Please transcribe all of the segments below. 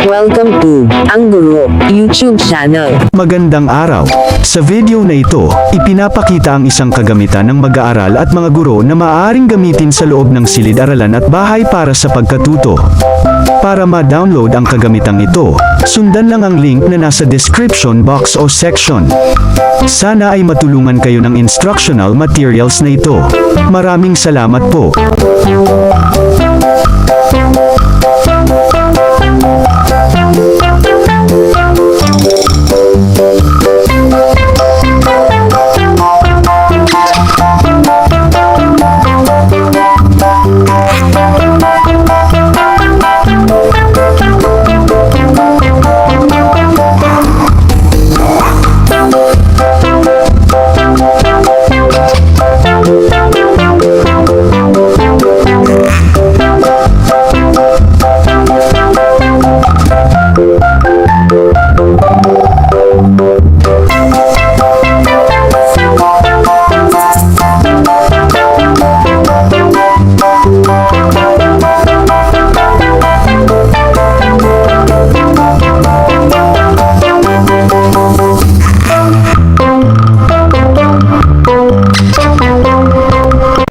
Welcome to Ang Guro YouTube channel. Magandang araw. Sa video na ito, ipinapakita ang isang kagamitan ng mag-aaral at mga guro na maaaring gamitin sa loob ng silid-aralan at bahay para sa pagkatuto. Para ma-download ang kagamitang ito, sundan lang ang link na nasa description box o section. Sana ay matulungan kayo ng instructional materials na ito. Maraming salamat po.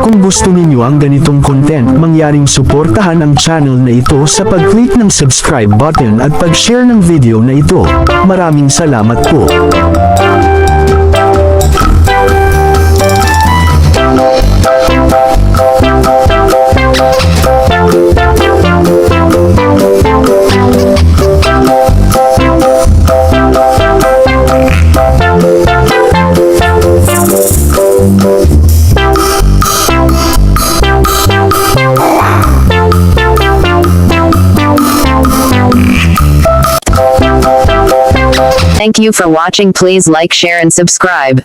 Kung gusto ninyo ang ganitong content, mangyaring suportahan ang channel na ito sa pag-click ng subscribe button at pag-share ng video na ito. Maraming salamat po. Thank you for watching. Please like, share and subscribe.